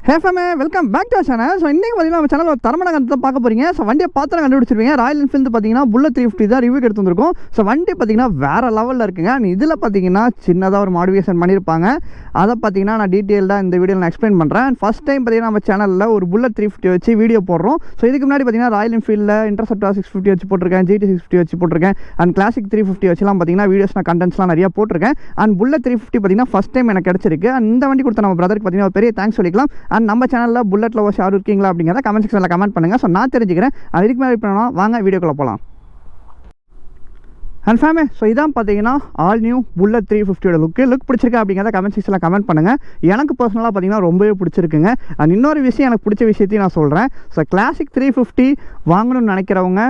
Hey fam, welcome back to channel. So இன்றைக்கி பார்த்தீங்கன்னா நம்ம சேனல் ஒரு தரமான கண்டத்தை பார்க்க போகிறீங்க. ஸோ வண்டியை பார்த்து கண்டுபிடிச்சிருவீங்க. ராயல் என்ஃபீல்டு பார்த்தீங்கன்னா புல்லட் 350 தான் ரிவ்யூ எடுத்து வந்திருக்கும். ஸோ வண்டி பார்த்தீங்கன்னா வேறு லெவலில் இருக்குங்க. இதில் பார்த்தீங்கன்னா சின்னதாக ஒரு மாடிஃபிகேஷன் பண்ணியிருப்பாங்க. அதை பார்த்தீங்கன்னா நான் டீட்டெயில்டாக இந்த வீடியோவில் நான் எக்ஸ்பிளைன் பண்ணுறேன். அண்ட் ஃபஸ்ட் டைம் பார்த்தீங்கன்னா நம்ம சேனலில் ஒரு புல்லட் 350 வச்சு வீடியோ போடுறோம். ஸோ இதுக்கு முன்னாடி பார்த்தீங்கன்னா ராயல் என்ஃபீல்டில் இன்டர்செப்டார் 650 வச்சு போட்டிருக்கேன், GT 650 வச்சு போட்டிருக்கேன், அண்ட் கிளாசிக் 350 வச்சுலாம் பார்த்தீங்கன்னா வீடியோஸ் நான் கண்டென்ட்ஸ்லாம் நிறையா போட்டிருக்கேன். அண்ட் புல்லட் 350 பார்த்தீங்கன்னா ஃபஸ்ட் டைம் எனக்கு கிடச்சிருக்கு. அண்ட் இந்த வண்டி கொடுத்த நம்ம பிரதருக்கு பார்த்தீங்கன்னா பெரிய தேங்க்ஸ் சொல்லிக்கலாம். அண்ட் நம்ம சேனலில் புல்லட் லவர்ஸ் யாரும் இருக்கீங்களா அப்படிங்கிறத கமெண்ட் செக்ஷனில் கமெண்ட் பண்ணுங்கள். ஸோ நான் தெரிஞ்சுக்கிறேன். அதுக்கு மேலே பண்ணலாம், வாங்க வீடியோக்குள்ளே போகலாம். அண்ட் ஃபேமே, ஸோ இதான் பார்த்தீங்கன்னா ஆல் நியூ புல்லட் 350 லுக் பிடிச்சிருக்கா அப்படிங்கிறத கமெண்ட் செக்ஷனில் கமெண்ட் பண்ணுங்கள். எனக்கு பர்சனலாக பார்த்தீங்கன்னா ரொம்பவே பிடிச்சிருக்குங்க. அண்ட் இன்னொரு விஷயம், எனக்கு பிடிச்ச விஷயத்தையும் நான் சொல்கிறேன். ஸோ கிளாசிக் 350 வாங்கணும்னு நினைக்கிறவங்க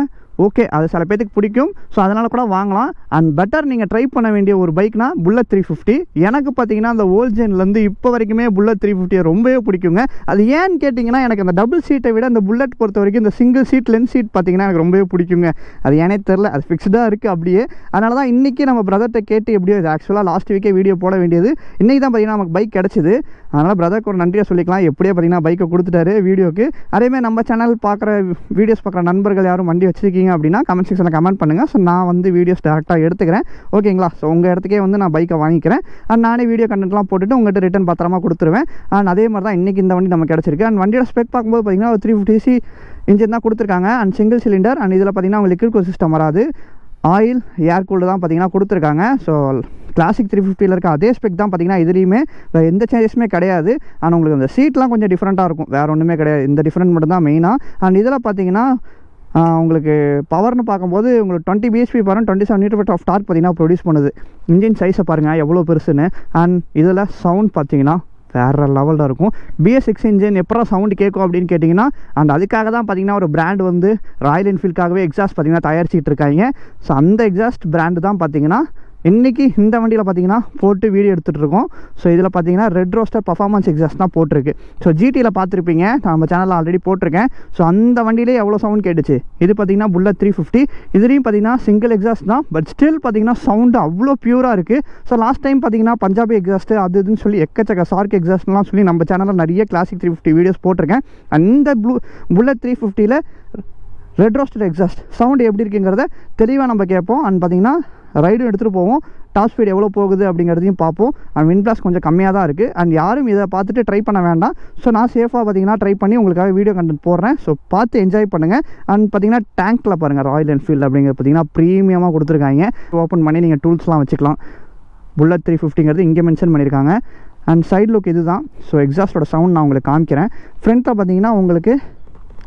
ஓகே, அது சில பேருக்கு பிடிக்கும். ஸோ அதனால் கூட வாங்கலாம். அண்ட் பெட்டர் நீங்கள் ட்ரை பண்ண வேண்டிய ஒரு பைக்னா புல்லட் 350. எனக்கு பார்த்தீங்கன்னா அந்த ஓல்ஜென்லேருந்து இப்போ வரைக்குமே புல்லட் 350 ரொம்பவே பிடிக்குங்க. அது ஏன்னு கேட்டிங்கன்னா, எனக்கு அந்த டபுள் சீட்டை விட அந்த புல்லட் பொறுத்த வரைக்கும் இந்த சிங்கிள் சீட் லென்ஸ் சீட் பார்த்தீங்கன்னா எனக்கு ரொம்பவே பிடிக்குங்க. அது ஏனே தெரில, அது ஃபிக்ஸ்டாக இருக்குது அப்படியே. அதனால தான் இன்றைக்கி நம்ம பிரதர்கிட்ட கேட்டு எப்படியோ இது ஆக்சுவலாக லாஸ்ட் வீக்கே வீடியோ போட வேண்டியது, இன்றைக்கி தான் பார்த்தீங்கன்னா நமக்கு பைக் கிடச்சிது. அதனால் பிரதருக்கு ஒரு நன்றியாக சொல்லிக்கலாம். எப்படியே பார்த்தீங்கன்னா பைக்கை கொடுத்துட்டாரு வீடியோக்கு. அதேமாதிரி நம்ம சேனல் பார்க்குற வீடியோஸ் பார்க்குற நண்பர்கள் யாரும் வண்டி வச்சுருக்கீங்க அப்படின்னா கமெண்ட் செக்ஷனில் கமெண்ட் பண்ணுங்கள். ஸோ நான் வந்து வீடியோஸ் டேரெக்டாக எடுத்துக்கிறேன், ஓகேங்களா? ஸோ உங்கள் இடத்துக்கே வந்து நான் பைக்கை வாங்கிக்கிறேன். அண்ட் நானே வீடியோ கண்டென்ட்லாம் போட்டுட்டு உங்கள்கிட்ட ரிட்டன் பத்திரமா கொடுத்துருவேன். அண்ட் அதே மாதிரி தான் இன்றைக்கி இந்த வண்டி நமக்கு கிடச்சிருக்கு. அண்ட் வண்டியோட ஸ்பெக் பார்க்கும்போது பார்த்தீங்கன்னா ஒரு 350cc இன்ஜின் தான் கொடுத்துருக்காங்க. And single cylinder. அண்ட் இதில் பார்த்தீங்கன்னா உங்களுக்கு லிக்விட் கூல் சிஸ்டம் வராது, ஆயில் ஏர் கூல்டு தான் பார்த்தீங்கன்னா கொடுத்துருக்காங்க. ஸோ கிளாசிக் 350 இருக்க அதே ஸ்பெக் தான் பார்த்தீங்கன்னா இதுலேயுமே வேறு எந்த சேஞ்சஸுமே கிடையாது. ஆனால் உங்களுக்கு அந்த சீட்லாம் கொஞ்சம் டிஃப்ரெண்ட்டாக இருக்கும், வேறு ஒன்றுமே கிடையாது. இந்த டிஃப்ரெண்ட் மட்டும் தான் மெயினாக. அண்ட் இதில் பார்த்தீங்கன்னா உங்களுக்கு பவர்னு பார்க்கும்போது உங்களுக்கு 20 bhp power 27 Nm of torque பார்த்தீங்கன்னா ப்ரொடியூஸ் பண்ணுது. இன்ஜின் சைஸை பாருங்கள் எவ்வளோ பெருசுன்னு. அண்ட் இதில் சவுண்ட் பார்த்தீங்கன்னா வேறு லெவலில் இருக்கும். BS6 இன்ஜின் எப்போ சவுண்டு கேட்கும் அப்படின்னு கேட்டிங்கன்னா, அண்ட் அதுக்காக தான் பார்த்தீங்கன்னா ஒரு பிராண்ட் வந்து ராயல் என்ஃபீல்டுக்காகவே எக்ஸாஸ்ட் பார்த்தீங்கன்னா தயாரிச்சிட்டு இருக்காங்க. ஸோ அந்த எக்ஸாஸ்ட் பிராண்டு தான் பார்த்தீங்கன்னா இன்றைக்கி இந்த வண்டியில் பார்த்தீங்கன்னா போட்டு வீடியோ எடுத்துகிட்டு இருக்கோம். ஸோ இதில் பார்த்தீங்கன்னா ரெட் ரோஸ்டர் பர்ஃபார்மன்ஸ் எக்ஸாஸ்ட் தான் போட்டிருக்கு. ஸோ GTயில் பார்த்துருப்பீங்க, நம்ம சேனலில் ஆல்ரெடி போட்டிருக்கேன். ஸோ அந்த வண்டியிலே எவ்வளோ சவுண்ட் கேட்டுச்சு. இது பார்த்தீங்கன்னா புல்லட் 350. இதுலேயும் பார்த்தீங்கன்னா சிங்கிள் எக்ஸாஸ்ட் தான், பட் ஸ்டில் பார்த்தீங்கன்னா சவுண்டு அவ்வளோ பியூராக இருக்குது. ஸோ லாஸ்ட் டைம் பார்த்தீங்கன்னா பஞ்சாபி எக்ஸாஸ்ட்டு அது இதுன்னு சொல்லி எக்கச்சக்க சார்க் எக்ஸாஸ்ட்லாம் சொல்லி நம்ம சேனலில் நிறைய கிளாசிக் 350 வீடியோஸ் போட்டிருக்கேன். அந்த புல்லட் 350ல் ரெட் ரோஸ்டர் எக்ஸாஸ்ட் சவுண்டு எப்படி இருக்குங்கிறத தெளிவாக நம்ம கேட்போம். அண்ட் பார்த்தீங்கன்னா ரைடும் எடுத்துகிட்டு போவோம், டாப் ஸ்பீட் எவ்வளோ போகுது அப்படிங்கிறதையும் பார்ப்போம். அண்ட் விண்ட் பிளாஸ் கொஞ்சம் கம்மியாக தான் இருக்குது. அண்ட் யாரும் இதை பார்த்துட்டு ட்ரை பண்ண வேண்டாம். ஸோ நான் சேஃபாக பார்த்தீங்கன்னா ட்ரை பண்ணி உங்களுக்காக வீடியோ கண்டென்ட் போடுறேன். ஸோ பார்த்து என்ஜாய் பண்ணுங்கள். அண்ட் பார்த்தீங்கன்னா டேங்க்கில் பாருங்கள் ராயல் என்ஃபீல்டு அப்படிங்கிறது பார்த்தீங்கன்னா ப்ரீமியமாக கொடுத்துருக்காங்க. ஓப்பன் பண்ணி நீங்கள் டூல்ஸ்லாம் வச்சுக்கலாம். புல்லட் 350ங்கிறது இங்கே மென்ஷன் பண்ணியிருக்காங்க. அண்ட் சைட் லுக் இது தான். ஸோ எக்ஸாஸ்டோட சவுண்ட் நான் உங்களுக்கு காமிக்கிறேன். ஃப்ரண்ட்டில் பார்த்தீங்கன்னா உங்களுக்கு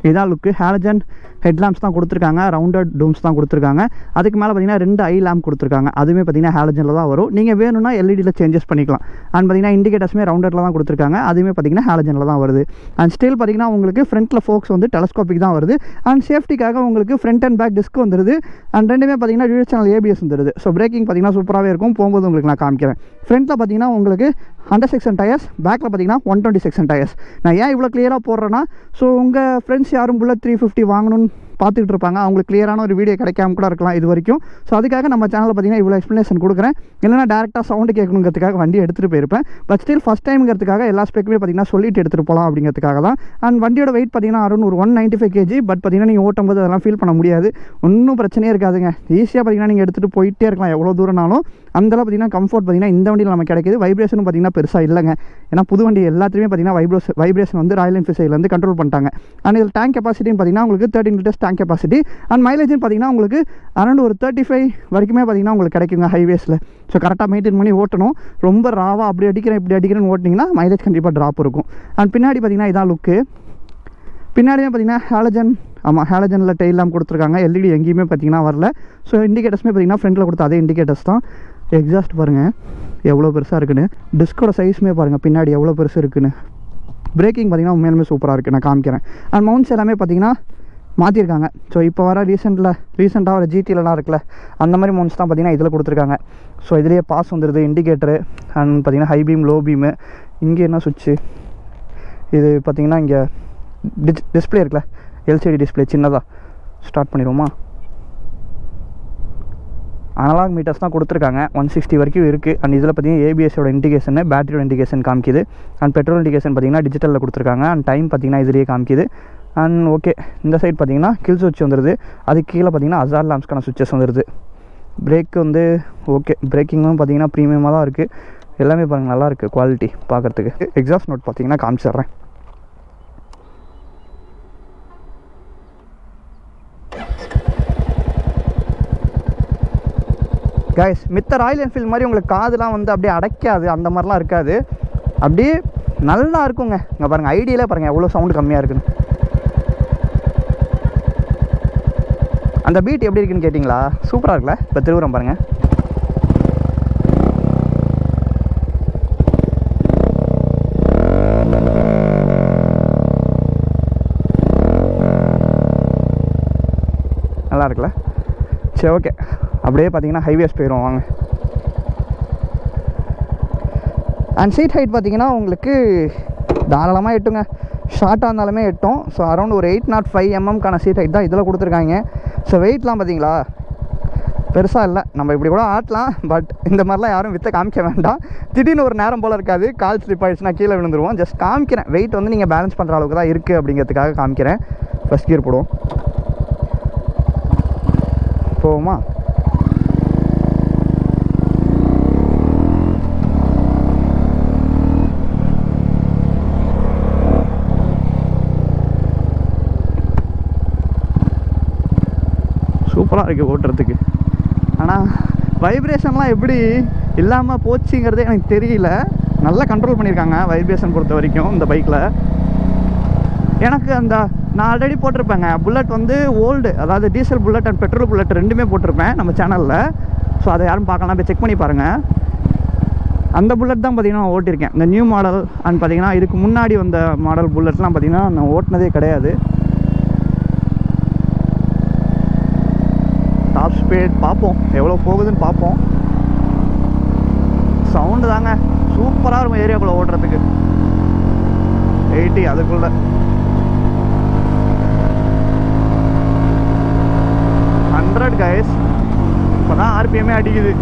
இதான் லுக்கு. ஹேலஜன் ஹெட்லாம்ப்ஸ் தான் கொடுத்துருக்காங்க, ரவுண்டட் டூம்ஸ் தான் கொடுத்துருக்காங்க. அதுக்கு மேலே பார்த்தீங்கன்னா 2 ஐ லேம்ப் கொடுத்துருக்காங்க. அதுவுமே பார்த்தீங்கன்னா ஹேலஜனில் தான் வரும். நீங்கள் வேணும்னா LEDயில் சேஞ்சஸ் பண்ணிக்கலாம். அண்ட் பார்த்தீங்கன்னா இண்டிகேட்டர்ஸுமே ரவுண்டரில் தான் கொடுத்துருக்காங்க. அதுவுமே பார்த்தீங்கன்னா ஹேலஜனில் தான் வருது. அண்ட் ஸ்டில் பார்த்தீங்கன்னா உங்களுக்கு ஃப்ரண்ட்டில் ஃபோக்ஸ் வந்து டெலஸ்கோபிக் தான் வருது. அண்ட் சேஃப்டிக்காக உங்களுக்கு ஃப்ரண்ட் அண்ட் பேக் டிஸ்க் வந்துடுது. அண்ட் ரெண்டுமே பார்த்தீங்கன்னா டியூல் சேனல் ABS வந்துடுது. ஸோ பிரேக்கிங் பார்த்தீங்கன்னா சூப்பராகவே இருக்கும். போகும்போது உங்களுக்கு நான் காமிக்கிறேன். ஃப்ரண்ட்டில் பார்த்தீங்கன்னா உங்களுக்கு 100 செக்ஷன் டயர்ஸ், பேக்கில் பார்த்தீங்கன்னா 120 செக்ஷன் டயர்ஸ். நான் ஏன் இவ்வளோ கிளியராக போடுறேன்னா, ஸோ உங்கள் ஃப்ரெண்ட்ஸ் யாரும் புல்லட் 350 வாங்கணும்னு பார்த்துக்கிட்டு இருப்பாங்க, அவங்களுக்கு கிளியரான ஒரு வீடியோ கிடைக்காம கூட இருக்கலாம் இது வரைக்கும். ஸோ அதுக்காக நம்ம சேனலில் பார்த்தீங்கன்னா இவ்வளோ எக்ஸ்ப்ளனேஷன் கொடுக்குறேன். இல்லைனா டேரெக்டாக சவுண்டு கேட்கணுங்கிறதுக்காக வண்டி எடுத்துகிட்டு போயிருப்பேன். பட் ஸ்டில் ஃபஸ்ட் டைம்ங்கிறதுக்காக எல்லா ஸ்பெக்குமே பார்த்தீங்கன்னா சொல்லிட்டு எடுத்துகிட்டு போகலாம் அப்படிங்கிறதுக்காக தான். அண்ட் வண்டியோட வெயிட் பார்த்தீங்கன்னா அரௌண்ட் ஒரு 195 kg. பட் பார்த்தீங்கன்னா நீங்கள் ஓட்டும்போது அதெல்லாம் ஃபீல் பண்ண முடியாது, ஒன்றும் பிரச்சனையே இருக்காதுங்க. ஈஸியாக பார்த்தீங்கன்னா நீங்கள் எடுத்துகிட்டு போயிட்டே இருக்கலாம் எவ்வளோ தூரம்னாலும். அந்தளவு பார்த்தீங்கன்னா கம்ஃபர்ட் பார்த்தீங்கன்னா இந்த வண்டியில் நமக்கு கிடைக்கிது. வைப்ரேஷனும் பார்த்தீங்கன்னா பெருசாக இல்லைங்க. ஏன்னா புது வண்டி எல்லாத்துலேயுமே பார்த்தீங்கன்னா வைப்ரேஷன் வந்து ராயல் என்ஃபீல்டு சைட்லேருந்து கண்ட்ரோல் பண்ணிட்டாங்க. அண்ட் இதில் டேங்க் கெப்பாசிட்டின்னு பார்த்தீங்கன்னா உங்களுக்கு 13 லிட்டர்ஸ் டேங்க் கெப்பாசிட்டி. அண்ட் மைலேஜ்னு பார்த்தீங்கன்னா உங்களுக்கு அரௌண்ட் ஒரு 35 வரைக்குமே பார்த்தீங்கன்னா உங்களுக்கு கிடைக்குங்க ஹைவேஸில். ஸோ கரெக்டாக மெயின்டைன் பண்ணி ஓட்டணும். ரொம்ப ராவாக அப்படி அடிக்கிறேன் இப்படி அடிக்கிறேன்னு ஓட்டினீங்கன்னா மைலேஜ் கண்டிப்பாக ட்ராப் இருக்கும். அண்ட் பின்னாடி பார்த்தீங்கன்னா இதான் லுக்கு. பின்னாடியே பார்த்தீங்கன்னா ஹேலஜன், ஆமாம் ஹேலஜனில் டெய்லாம் கொடுத்துருக்காங்க. LED எங்கேயுமே பார்த்தீங்கன்னா வரல. ஸோ இண்டிகேட்டர்ஸுமே பார்த்தீங்கன்னா ஃப்ரண்ட்டில் கொடுத்த அதே இண்டிகேட்டர்ஸ் தான். எக்ஸாஸ்ட் பாருங்கள் எவ்வளோ பெருசாக இருக்குன்னு. டிஸ்கோட சைஸுமே பாருங்கள் பின்னாடி எவ்வளோ பெருசு இருக்குன்னு. பிரேக்கிங் பார்த்தீங்கன்னா உண்மையிலுமே சூப்பராக இருக்குது, நான் காமிக்கிறேன். அண்ட் மவுண்ட்ஸ் எல்லாமே பார்த்தீங்கன்னா மாற்றிருக்காங்க. ஸோ இப்போ வர ரீசெண்டாக ஒரு GTலலாம் இருக்குல்ல, அந்த மாதிரி மவுண்ட்ஸ் தான் பார்த்தீங்கன்னா இதில் கொடுத்துருக்காங்க. ஸோ இதுலேயே பாஸ் வந்துடுது, இண்டிகேட்டரு. அண்ட் பார்த்தீங்கன்னா ஹை பீம், லோ பீமு. இங்கே என்ன சுவிட்சு இது பார்த்தீங்கன்னா இங்கே டிஸ்பிளே இருக்குல்ல, LCD டிஸ்பிளே சின்னதாக. ஸ்டார்ட் பண்ணிடுவோமா? அனலாக் மீட்டர்ஸ் தான் கொடுத்துருக்காங்க. 160 வரைக்கும் இருக்குது. அண்ட் இதில் பார்த்தீங்கன்னா ஏபிஎஸோட இண்டிகேஷன், பேட்டரியோட இண்டிகேஷன் காமிக்குது. அண்ட் பெட்ரோல் இண்டிகேஷன் பார்த்தீங்கன்னா டிஜிட்டலில் கொடுத்துருக்காங்க. அண்ட் டைம் பார்த்தீங்கன்னா இதுலேயே காமிக்குது. அண்ட் ஓகே, இந்த சைட் பார்த்தீங்கன்னா கில் சுவிட்ச் வந்துடுது. அதுக்கு கீழே பார்த்தீங்கன்னா ஹசார்ட் லாம்ப்ஸ்க்கான சுவிட்சஸ் வந்துடுது. பிரேக் வந்து ஓகே, பிரேக்கிங்கும் பார்த்தீங்கன்னா ப்ரீமியமாக தான் இருக்குது. எல்லாமே பாருங்கள் நல்லாயிருக்கு குவாலிட்டி பார்க்குறதுக்கு. எக்ஸாஸ்ட் நோட் பார்த்தீங்கன்னா காமிச்சிட்றேன். கைஸ், மித்த ராயல் என்ஃபீல்டு மாதிரி உங்களுக்கு காதுலாம் வந்து அப்படியே அடைக்காது, அந்த மாதிரிலாம் இருக்காது. அப்படியே நல்லா இருக்குங்க. இங்கே பாருங்கள், ஐடியிலே பாருங்கள் எவ்வளோ சவுண்டு கம்மியாக இருக்குன்னு. அந்த பீட் எப்படி இருக்குன்னு கேட்டிங்களா? சூப்பராக இருக்குல்ல? இப்போ திருவுரம் பாருங்கள். நல்லா இருக்குல்ல? சரி, ஓகே. அப்படியே பார்த்தீங்கன்னா ஹைவேஸ் போயிடும் வாங்க. அண்ட் சீட் ஹைட் பார்த்தீங்கன்னா உங்களுக்கு தாராளமாக எட்டுங்க. ஷார்ட்டாக இருந்தாலுமே எட்டும். ஸோ அரௌண்ட் ஒரு 805 mm சீட் ஹைட் தான் இதில் கொடுத்துருக்காங்க. ஸோ வெயிட்லாம் பார்த்தீங்களா பெருசாக இல்லை. நம்ம இப்படி கூட ஆட்டலாம். பட் இந்த மாதிரிலாம் யாரும் விற்ற காமிக்க வேண்டாம். திடீர்னு ஒரு நேரம் போல் இருக்காது, கால் ஸ்லிப் ஆகிடுச்சுன்னா கீழே விழுந்துருவோம். ஜஸ்ட் காமிக்கிறேன், வெயிட் வந்து நீங்கள் பேலன்ஸ் பண்ணுற அளவுக்கு தான் இருக்குது அப்படிங்கிறதுக்காக காமிக்கிறேன். ஃபஸ்ட் கியர் போடுவோம். போவோமா? சூப்பராக இருக்குது ஓட்டுறதுக்கு. ஆனால் வைப்ரேஷன்லாம் எப்படி இல்லாமல் போச்சுங்கிறதே எனக்கு தெரியல. நல்லா கண்ட்ரோல் பண்ணியிருக்காங்க வைப்ரேஷன் பொறுத்த வரைக்கும் இந்த பைக்கில். எனக்கு நான் ஆல்ரெடி போட்டிருப்பேங்க புல்லட் வந்து ஓல்டு, அதாவது diesel bullet and petrol bullet ரெண்டுமே போட்டிருப்பேன் நம்ம சேனலில். ஸோ அதை யாரும் பார்க்கலாம், போய் செக் பண்ணி பாருங்கள். அந்த புல்லட் தான் பார்த்திங்கன்னா நான் ஓட்டியிருக்கேன். இந்த நியூ மாடல் அண்ட் பார்த்திங்கன்னா இதுக்கு முன்னாடி வந்த மாடல் புல்லட்லாம் பார்த்திங்கன்னா நான் ஓட்டினதே கிடையாது. டாப் ஸ்பீட் பார்ப்போம், எவ்வளோ போகுதுன்னு பார்ப்போம். சவுண்டு தாங்க சூப்பராக இருக்கும் ஏரியாக்குள்ளே ஓட்டுறதுக்கு. 80 அதுக்குள்ளே 100 கைஸ். இப்போ தான் ஆர்பிஎம்மே அடிக்குது.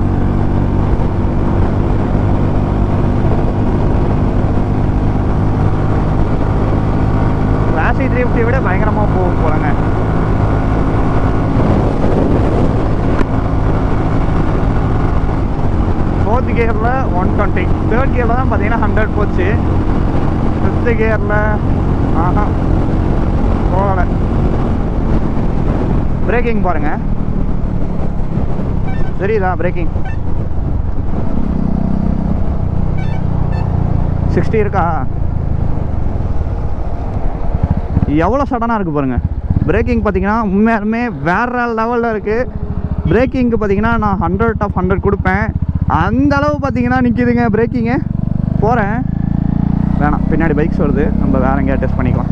கிளாசிக் 350 விட பயங்கரமாக போகும் போலங்க. ஃபோர்த் கியரில் 120, தேர்ட் கியரில் தான் பார்த்தீங்கன்னா 100 போச்சு. ஃபிஃப்த்து கியரில் போகலை. பிரேக்கிங் பாருங்கள், தெரியுதா? பிரேக்கிங் 60 இருக்கா? எவ்வளோ சடனாக இருக்குது பாருங்கள். பிரேக்கிங் பார்த்தீங்கன்னா உண்மையாலுமே வேறு லெவலில் இருக்குது. பிரேக்கிங்க்கு பார்த்தீங்கன்னா நான் 100/100 கொடுப்பேன். அந்த அளவு பார்த்தீங்கன்னா நிற்கிதுங்க பிரேக்கிங்கு. போகிறேன், வேணாம் பின்னாடி பைக்ஸ் வருது, நம்ம வேறு எங்கேயா டெஸ்ட் பண்ணிக்கலாம்.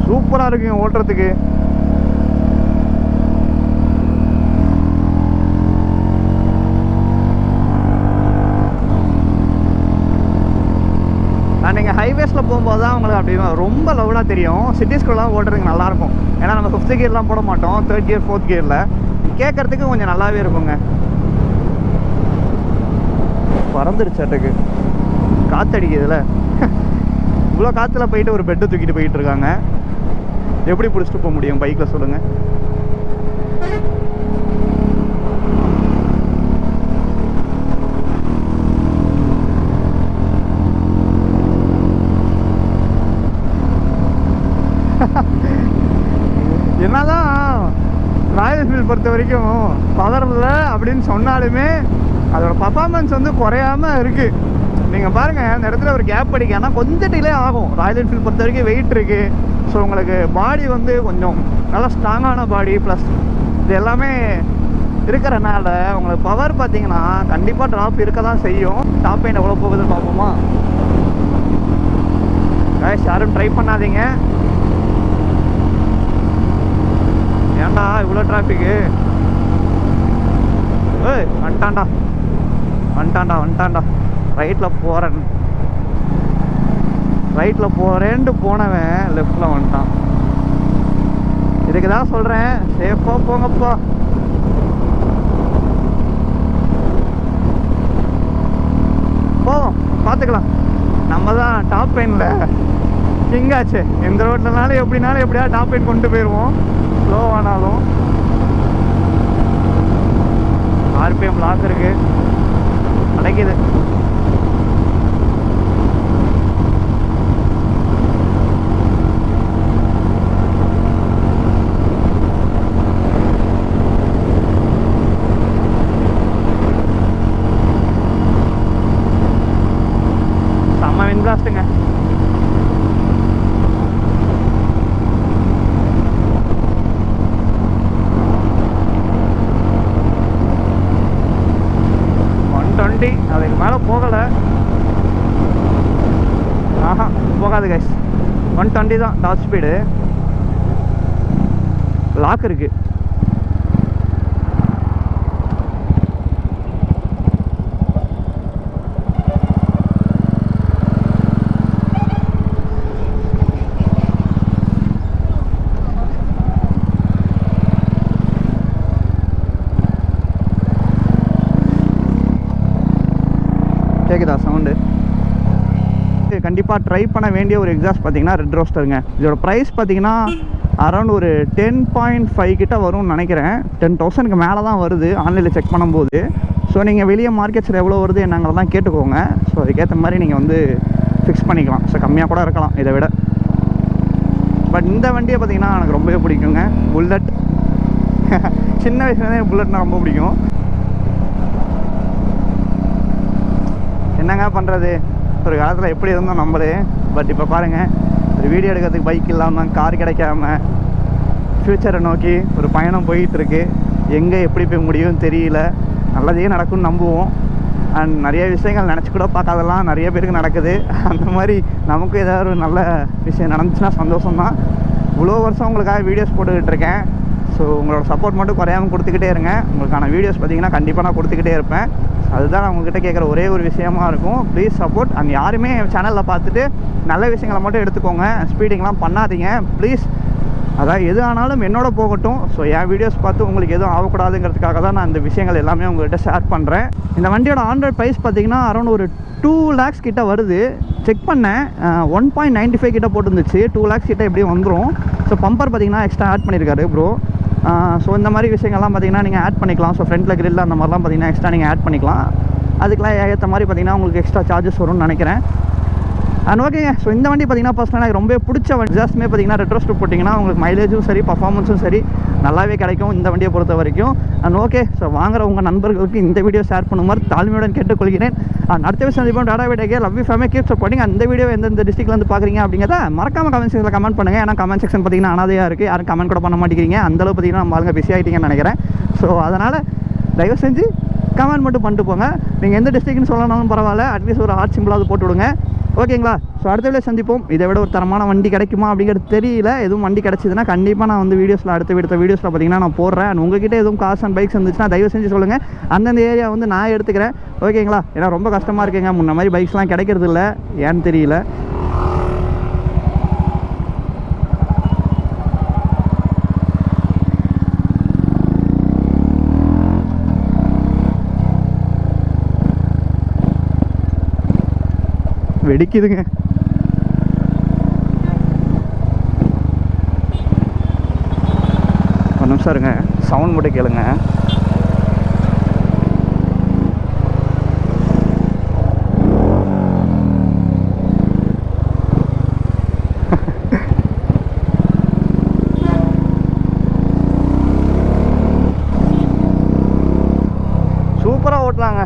சூப்பராக இருக்குங்க ஓட்டுறதுக்கு. நீங்கள் ஹைவேஸில் போகும்போது தான் உங்களுக்கு அப்படி ரொம்ப லவுடாக தெரியும். சிட்டிஸ்குள்ளலாம் ஓட்டுறதுக்கு நல்லாயிருக்கும். ஏன்னா நம்ம 5th கியர்லாம் போட மாட்டோம், 3rd கியர் 4th கியரில். கேட்குறதுக்கு கொஞ்சம் நல்லாவே இருக்குங்க. பறந்துருச்சாட்டுக்கு காற்றடிக்குதுல. இவ்வளோ காற்றுல போயிட்டு ஒரு பெட்டு தூக்கிட்டு போயிட்டு இருக்காங்க. எப்படி பிடிச்சிட்டு போக முடியும் பைக்கில் சொல்லுங்கள்? என்னதான் ராயல் என்ஃபீல்டு பொறுத்த வரைக்கும் பவர் இல்லை அப்படின்னு சொன்னாலுமே அதோட பர்ஃபார்மன்ஸ் வந்து குறையாமல் இருக்குது. நீங்கள் பாருங்கள், இந்த இடத்துல ஒரு கேப் அடிக்க, ஆனால் கொஞ்சம் டிலே ஆகும். ராயல் என்ஃபீல்டு பொறுத்த வரைக்கும் வெயிட் இருக்குது. ஸோ உங்களுக்கு பாடி வந்து கொஞ்சம் நல்லா ஸ்ட்ராங்கான பாடி ப்ளஸ் இது எல்லாமே இருக்கிறனால உங்களுக்கு பவர் பார்த்தீங்கன்னா கண்டிப்பாக ட்ராப் இருக்க தான் செய்யும். டாப் எண்ட் எவ்வளோ போகுதுன்னு பார்ப்போமா? கைஸ், யாரும் ட்ரை பண்ணாதீங்க. ஏன்டா இவ்வளோ டிராஃபிக்கு? ஏய் வந்துட்டான்டா. ரைட்டில் போகிறேன்ட்டு போனவன் லெஃப்டில் வந்துட்டான். இதுக்கு தான் சொல்கிறேன், சேஃபாக போங்கப்பா. பார்த்துக்கலாம். நம்ம தான் டாப் பெயினில் கிங்காச்சு. எந்த ரோட்லனாலும் எப்படியா டாப் பெயின் கொண்டு போயிடுவோம். ஸ்லோவானாலும் ஆர்பிஎம் லாக் இருக்கு, அடைக்குது. செம்ம வின் பிளாஸ்ட்டுங்க. அதுக்கு மேலே போகலை. ஆஹா போகாது கைஸ். 120 தான் டாப் ஸ்பீடு. லாக் இருக்கு. கேட்குதா சவுண்டு? கண்டிப்பாக ட்ரை பண்ண வேண்டிய ஒரு எக்ஸாஸ்ட் பார்த்தீங்கன்னா ரெட் ரோஸ்டருங்க. இதோட ப்ரைஸ் பார்த்தீங்கன்னா அரௌண்ட் ஒரு 10.5 கிட்ட வரும்னு நினைக்கிறேன். 10,000க்கு மேலே தான் வருது ஆன்லைனில் செக் பண்ணும்போது. ஸோ நீங்கள் வெளியே மார்க்கெட்ஸில் எவ்வளோ வருது என்னங்கிறதான் கேட்டுக்கோங்க. ஸோ அதுக்கேற்ற மாதிரி நீங்கள் வந்து ஃபிக்ஸ் பண்ணிக்கலாம். ஸோ கம்மியாக கூட இருக்கலாம் இதை விட. பட் இந்த வண்டியை பார்த்தீங்கன்னா எனக்கு ரொம்பவே பிடிக்குங்க. புல்லட். சின்ன வயசுலேருந்தே புல்லட்னா ரொம்ப பிடிக்கும். என்னங்க பண்ணுறது, ஒரு காலத்தில் எப்படி இருந்தோம் நம்மளே. பட் இப்போ பாருங்கள், ஒரு வீடியோ எடுக்கிறதுக்கு பைக் இல்லாமல், கார் கிடைக்காம ஃப்யூச்சரை நோக்கி ஒரு பயணம் போயிட்டுருக்கு. எங்கே எப்படி போய் முடியும்னு தெரியல. நல்லதே நடக்கும்னு நம்புவோம். அண்ட் நிறைய விஷயங்கள் நினச்சி கூட பார்க்காதெல்லாம் நிறைய பேருக்கு நடக்குது. அந்த மாதிரி நமக்கும் ஏதாவது ஒரு நல்ல விஷயம் நடந்துச்சுன்னா சந்தோஷம்தான். இவ்வளோ வருஷம் உங்களுக்காக வீடியோஸ் போட்டுக்கிட்டு இருக்கேன். ஸோ உங்களோட சப்போர்ட் மட்டும் குறையாமல் கொடுத்துக்கிட்டே இருங்க. உங்களுக்கான வீடியோஸ் பார்த்தீங்கன்னா கண்டிப்பாக நான் கொடுத்துக்கிட்டே இருப்பேன். அதுதான் நான் உங்கள்கிட்ட கேட்குற ஒரே ஒரு விஷயமா இருக்கும். Please support. அண்ட் யாருமே என் சேனலில் பார்த்துட்டு நல்ல விஷயங்களை மட்டும் எடுத்துக்கோங்க. ஸ்பீடிங்லாம் பண்ணாதீங்க ப்ளீஸ். அதான் எது ஆனாலும் என்னோட போகட்டும். ஸோ என் வீடியோஸ் பார்த்து உங்களுக்கு எதுவும் ஆகக்கூடாதுங்கிறதுக்காக தான் நான் இந்த விஷயங்கள் எல்லாமே உங்கள்கிட்ட ஷேர் பண்ணுறேன். இந்த வண்டியோட ஆண்ட்ராய்ட் ப்ரைஸ் பார்த்தீங்கன்னா அரௌண்ட் ஒரு 2 lakhs கிட்ட வருது. செக் பண்ணேன், 1.95 கிட்ட போட்டுருந்துச்சு. 2 lakhs கிட்ட எப்படியும் வந்துடும். ஸோ பம்பர் பார்த்தீங்கன்னா எக்ஸ்ட்ரா ஆட் பண்ணியிருக்காரு ப்ரோ. ஸோ இந்த மாதிரி விஷயங்கள்லாம் பார்த்தீங்கன்னா நீங்கள் ஆட் பண்ணிக்கலாம். ஸோ ஃப்ரண்ட்டில் கிரில் அந்த மாதிரிலாம் பார்த்தீங்கன்னா எக்ஸ்ட்ரா நீங்கள் ஆட் பண்ணிக்கலாம். அதுக்கெலாம் ஏற்ற மாதிரி பார்த்தீங்கன்னா உங்களுக்கு எக்ஸ்ட்ரா சார்ஜஸ் வரும்னு நினைக்கிறேன். அண்ட் ஓகேங்க. ஸோ இந்த வண்டி பார்த்தீங்கன்னா பர்சனலாக எனக்கு ரொம்ப பிடிச்ச வண்டி. எக்ஸாஸ்ட்டுமே பார்த்தீங்கன்னா ரெட்ரோ ஸ்ட்ரிப் போட்டிங்கன்னா உங்களுக்கு மைலேஜும் சரி, பர்ஃபார்மன்ஸும் சரி நல்லாவே கிடைக்கும் இந்த வண்டியை பொறுத்த வரைக்கும். And okay. ஸோ வாங்குற உங்கள் நண்பர்களுக்கு இந்த வீடியோ ஷேர் பண்ணுமாறு தாழ்மையுடன் கேட்டுக்கொள்கிறேன். அடுத்த விஷயம் சந்திப்போம். டாடா video love you fam keep supporting. அந்த வீடியோ எந்தெந்த டிஸ்ட்ரிக்ட்லேருந்து பார்க்குறீங்க அப்படிங்கிறத மறக்காம கமெண்ட் செக்ஷனில் கமெண்ட் பண்ணுங்கள். ஏன்னா கமெண்ட் செக்ஷன் பார்த்தீங்கன்னா அனாதையாக இருக்குது. யாரும் கமெண்ட் கூட பண்ண மாட்டேங்கிறீங்க. அந்தளவு பார்த்தீங்கன்னா நம்ம ஆளுங்க பிஸி ஆகிட்டீங்கன்னு நினைக்கிறேன். ஸோ அதனால் தயவு செஞ்சு கமெண்ட் மட்டும் பண்ணிட்டு போங்க. நீங்கள் எந்த டிஸ்ட்ரிக்ட்னு சொல்லணும்னு பரவாயில்ல, அட்லீஸ்ட் ஒரு ஹார்ட் சிம்பிளாவது போட்டு விடுங்க. ஓகேங்களா? ஸோ அடுத்த வீடியோ சந்திப்போம். இதை விட ஒரு தரமான வண்டி கிடைக்குமா அப்படிங்கிறது தெரியல. எதுவும் வண்டி கிடச்சிதுன்னா கண்டிப்பாக நான் வந்து வீடியோஸில் அடுத்த வீடியோஸில் பார்த்தீங்கன்னா நான் போடுறேன். உங்ககிட்ட எதுவும் கார்ஸ் அண்ட் பைக்ஸ் இருந்துச்சுன்னா தயவு செஞ்சு சொல்லுங்கள். அந்தந்த ஏரியா வந்து நான் எடுத்துக்கிறேன். ஓகேங்களா? ஏன்னா ரொம்ப கஷ்டமாக இருக்குங்க. முன்ன மாதிரி பைக்ஸ்லாம் கிடைக்கிறது இல்லை, ஏன்னு தெரியல. வெடிக்குதுங்க. ஒரு நிமிஷம் இருங்க, சவுண்ட் மட்டும் கேளுங்க. சூப்பராக ஓட்டலாங்க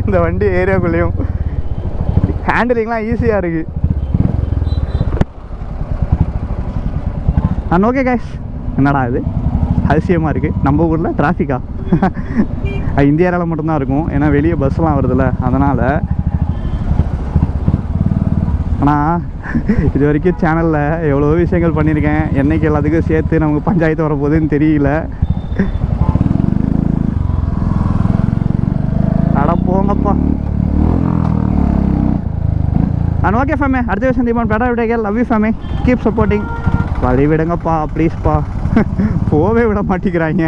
இந்த வண்டி ஏரியாக்குள்ளேயும். ஹேண்டிலிங்லாம் ஈஸியாக இருக்குது. ஓகே கைஸ், என்னடா இது அதிசயமாக இருக்குது. நம்ம ஊரில் டிராஃபிக்கா? இந்திய ஏரியாவில் மட்டும்தான் இருக்கும். ஏன்னா வெளியே பஸ்லாம் வருதுல்ல, அதனால். ஆனால் இது வரைக்கும் சேனலில் எவ்வளோ விஷயங்கள் பண்ணியிருக்கேன். என்னைக்கு எல்லாத்துக்கும் சேர்த்து நமக்கு பஞ்சாயத்து வரப்போகுதுன்னு தெரியல. அட போங்கப்பா. ஓகே ஃபேமே, அடுத்த விஷயம் சந்திப்போம். டாடா video love you fam keep supporting. வழி விடுங்கப்பா ப்ளீஸ்ப்பா. போவே விட மாட்டேங்கிறாங்க.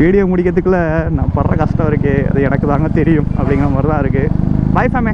வீடியோ முடிக்கிறதுக்குள்ளே நான் படுற கஷ்டம் இருக்குது, அது எனக்கு தாங்க தெரியும் அப்படிங்கிற மாதிரி தான் இருக்குது. பை ஃபேமே.